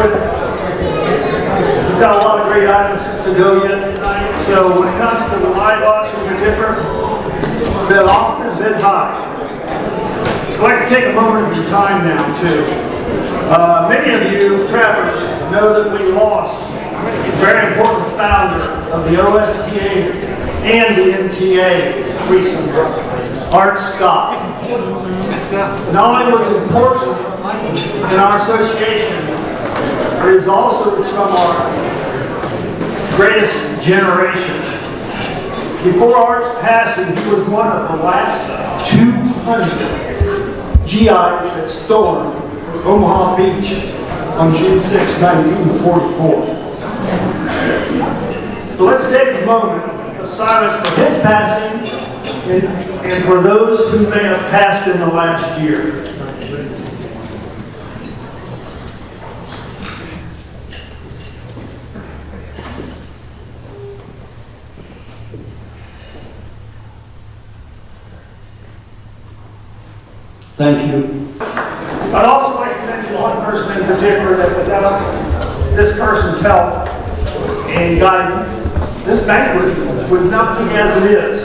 good. We've got a lot of great items to go yet tonight. So when it comes to the live auctions are different, bid often, bid high. I'd like to take a moment of your time now too. Many of you travelers know that we lost a very important founder of the OSTA and the NTA recently, Art Scott. Not only was it important in our association, but he's also from our greatest generation. Before Art's passing, he was one of the last 200 GIs that stormed Omaha Beach on June 6, 1944. So let's take a moment of silence for his passing and for those who may have passed in the last year. Thank you. I'd also like to mention one person in particular that without this person's help and guidance, this banquet would not be as it is.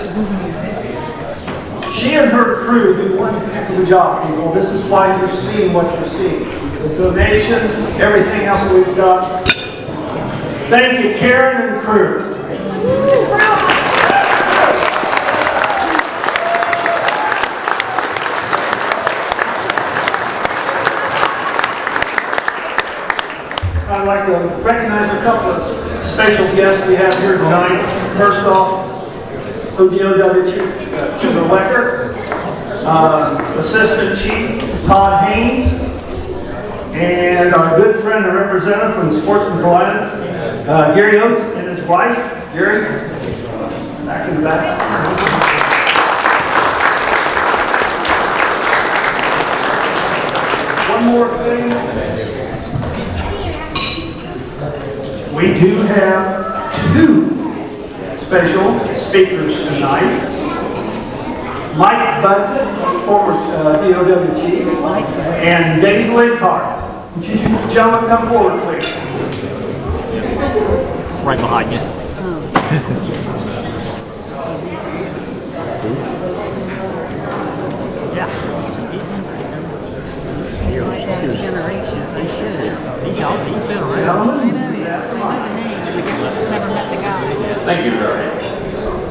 She and her crew do one heck of a job, people. This is why you're seeing what you're seeing. The donations, everything else that we've got. Thank you, Karen and crew. I'd like to recognize a couple of special guests we have here tonight. First off, ODOW Chief Kimber Wecker, Assistant Chief Todd Haynes, and our good friend and representative from the Sportsman's Alliance, Gary Oates and his wife. Gary, back in the back. One more thing. We do have two special speakers tonight. Mike Budson, former DOW chief, and Dave Lakehart. Would you gentlemen come forward, please? Right behind you. Yeah. Generations, they should. He's been around. Gentlemen? Never met the guy. Thank you, Barry.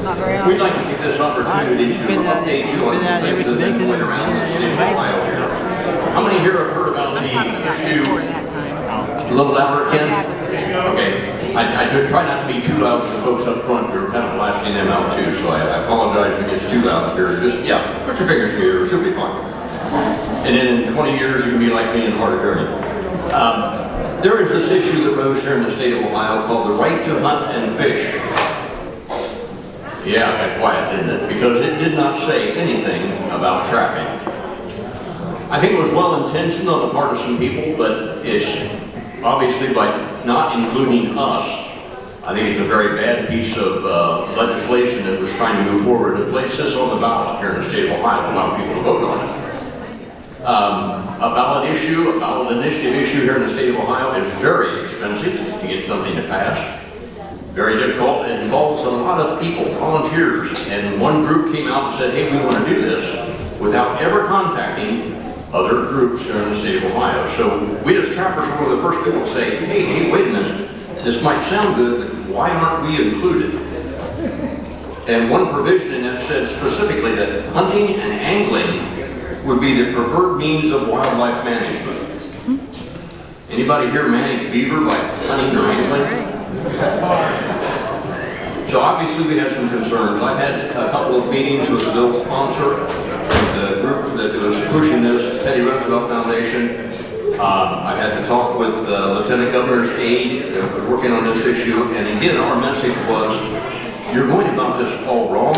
Not very often. We'd like to take this opportunity to update you on some things that have been going around the state of Ohio here. How many here have heard about the issue? Before that time. A little louder, Ken? Okay. I try not to be too loud for the folks up front. You're kind of blasting them out too, so I apologize if it gets too loud here. Just, yeah, put your fingers in your ears. It'll be fine. And then in 20 years, you can be like me and hard of hearing. There is this issue that rose here in the state of Ohio called the right to hunt and fish. Yeah, got quiet, didn't it? Because it did not say anything about trapping. I think it was well intentioned on the part of some people, but it's obviously by not including us, I think it's a very bad piece of legislation that was trying to move forward to place this on the ballot here in the state of Ohio, allow people to vote on it. A ballot issue, a ballot initiative issue here in the state of Ohio is very expensive to get something to pass. Very difficult. It involves a lot of people, volunteers, and one group came out and said, hey, we want to do this without ever contacting other groups here in the state of Ohio. So we as trappers were one of the first people to say, hey, wait a minute, this might sound good, but why aren't we included? And one provision in that said specifically that hunting and angling would be the preferred means of wildlife management. Anybody here manage beaver by hunting or angling? So obviously we had some concerns. I've had a couple of meetings with the bill sponsor, the group that was pushing this, Teddy Roosevelt Foundation. I've had to talk with Lieutenant Governor's aide that was working on this issue, and again our message was, you're going about this all wrong.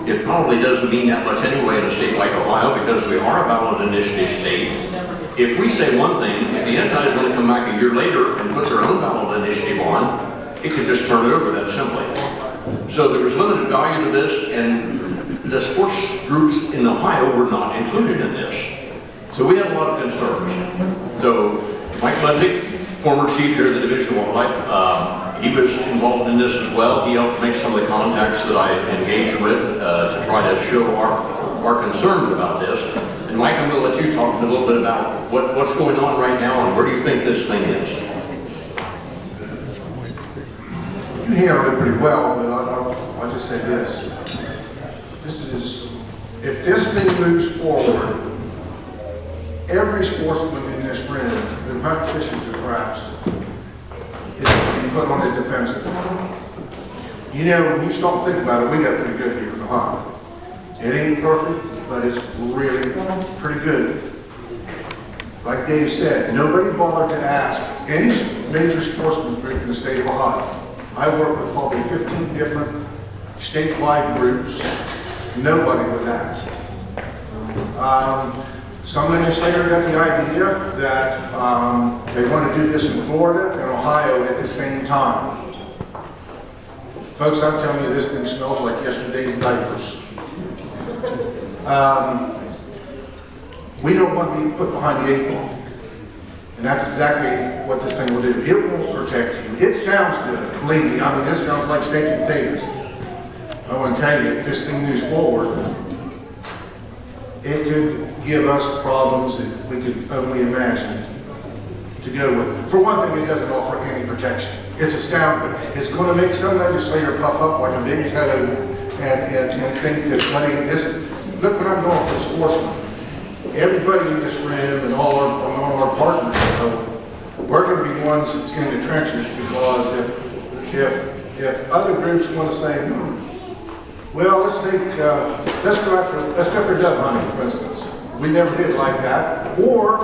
It probably doesn't mean that much anyway in a state like Ohio because we are a ballot initiative state. If we say one thing, if the antis want to come back a year later and put their own ballot initiative on, it could just turn it over that simply. So there was limited value to this, and the sports groups in Ohio were not included in this. So we had a lot of concerns. So Mike Budzik former chief here of the Division of Wildlife. He was involved in this as well. He helped make some of the contacts that I engaged with to try to show our concerns about this. And Mike, I'm going to let you talk a little bit about what's going on right now and where do you think this thing is? You handled it pretty well, but I'll just say this. If this thing moves forward, every sportsman in this room who hunts, fishes, or traps is going to be put on the defensive. You know, when you stop thinking about it, we got pretty good here in the hunt. It ain't perfect, but it's really pretty good. Like Dave said, nobody bothered to ask any major sportsman group in the state of Ohio. I work with probably 15 different statewide groups. Nobody was asked. Some legislator got the idea that they want to do this in Florida and Ohio at the same time. Folks, I'm telling you, this thing smells like yesterday's diapers. We don't want to be put behind the 8 ball. And that's exactly what this thing will do. It will protect you. It sounds good, believe me. I mean, this sounds like steak and potatoes. I want to tell you, if this thing moves forward, it could give us problems that we could only imagine to go with. For one thing, it doesn't offer any protection. It's a sound, it's going to make some legislator puff up like a big toad and think that, buddy, look what I'm doing for this sportsman. Everybody in this room and all our partners, we're going to be ones that's in the trenches, because if other groups want to say, well, let's go after dove hunting, for instance. We never did like that. Or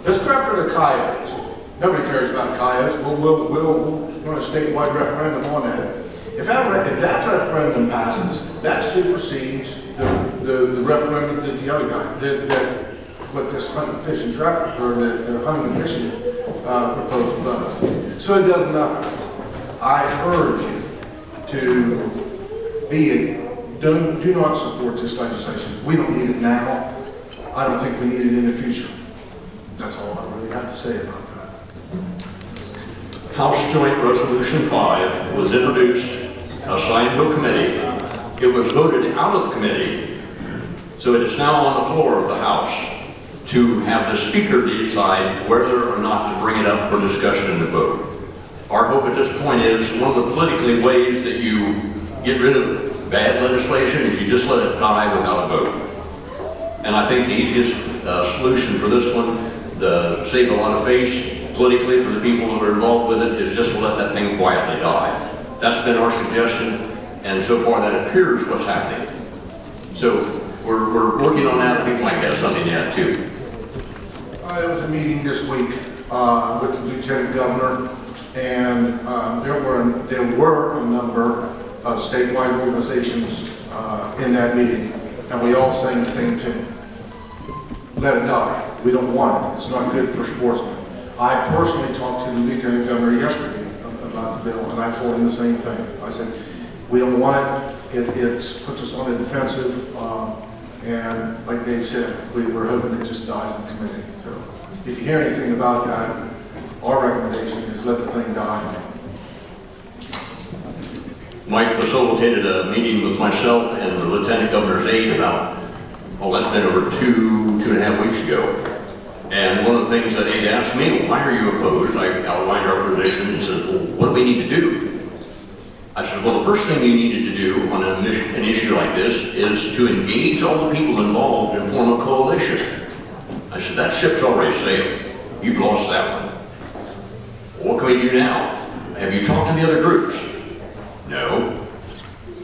let's go after the coyotes. Nobody cares about coyotes. We'll run a statewide referendum on that. If that referendum passes, that supersedes the referendum that the other guy that what this hunting, fishing, trap, or the hunting and fishing proposal does. So it does nothing. I urge you to do not support this legislation. We don't need it now. I don't think we need it in the future. That's all I really have to say about that. House Joint Resolution 5 was introduced, assigned to a committee. It was voted out of committee, so it is now on the floor of the House to have the Speaker decide whether or not to bring it up for discussion and a vote. Our hope at this point is one of the politically ways that you get rid of bad legislation is you just let it die without a vote. And I think the easiest solution for this one, to save a lot of face politically for the people that are involved with it, is just to let that thing quietly die. That's been our suggestion, and so far that appears what's happening. So we're working on that. I think Mike has something to add too. There was a meeting this week with the Lieutenant Governor, and there were a number of statewide organizations in that meeting, and we all sang the same tune. Let it die. We don't want it. It's not good for sportsmen. I personally talked to the Lieutenant Governor yesterday about the bill, and I told him the same thing. I said, we don't want it. It puts us on the defensive, and like Dave said, we're hoping it just dies in committee. So if you hear anything about that, our recommendation is let the thing die. Mike facilitated a meeting with myself and the Lieutenant Governor's aide about, that's been over two and a half weeks ago. And one of the things that aide asked me, why are you opposed? I outlined our position and said, well, what do we need to do? I said, well, the first thing you needed to do on an issue like this is to engage all the people involved and form a coalition. I said, that ship's already sailed. You've lost that one. What can we do now? Have you talked to the other groups? No.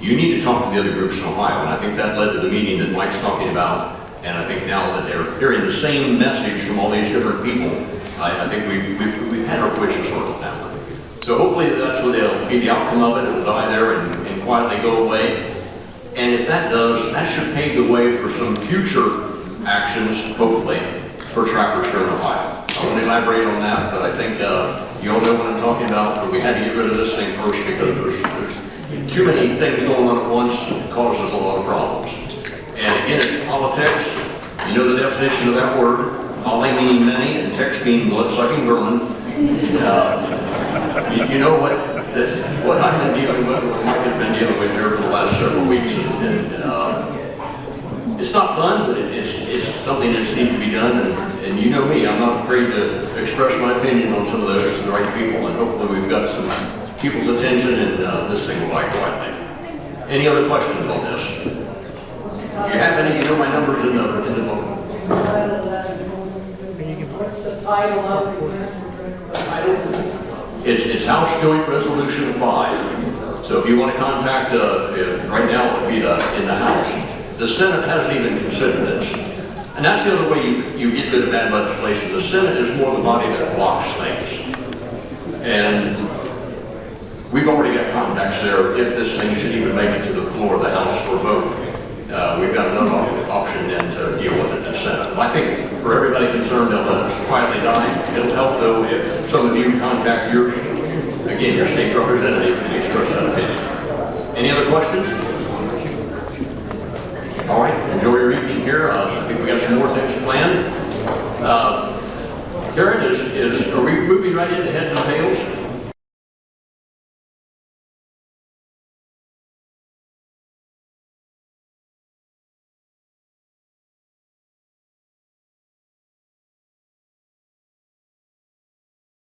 You need to talk to the other groups in Ohio, and I think that led to the meeting that Mike's talking about. And I think now that they're hearing the same message from all these different people, I think we've had our wishes sorted now. So hopefully that's what they'll be the outcome of it. It'll die there and quietly go away. And if that does, that should pave the way for some future actions, hopefully, for trappers here in Ohio. I won't elaborate on that, but I think you all know what I'm talking about. But we had to get rid of this thing first because there's too many things going on at once. It causes a lot of problems. And again, it's politics. You know the definition of that word. Poly meaning many, and text meaning blood-sucking vermin. You know what I've been dealing with, what Mike has been dealing with here for the last several weeks, and it's not fun, but it's something that's needs to be done, and you know me, I'm not afraid to express my opinion on some of those to the right people, and hopefully we've got some people's attention, and this thing will go quietly. Any other questions on this? If you have any, you know my numbers in the book. What's the title of it? It's House Joint Resolution 5. So if you want to contact, right now it would be in the House. The Senate hasn't even considered this. And that's the other way you get rid of bad legislation. The Senate is more the body that blocks things. And we've already got contacts there. If this thing should even make it to the floor of the House for vote, we've got another option then to deal with it in the Senate. I think for everybody concerned, they'll let us quietly die. It'll help though if some of you contact your state representative and express that opinion. Any other questions? All right, enjoy your evening here. I think we got some more things planned. Karen, are we moving right into heads and tails?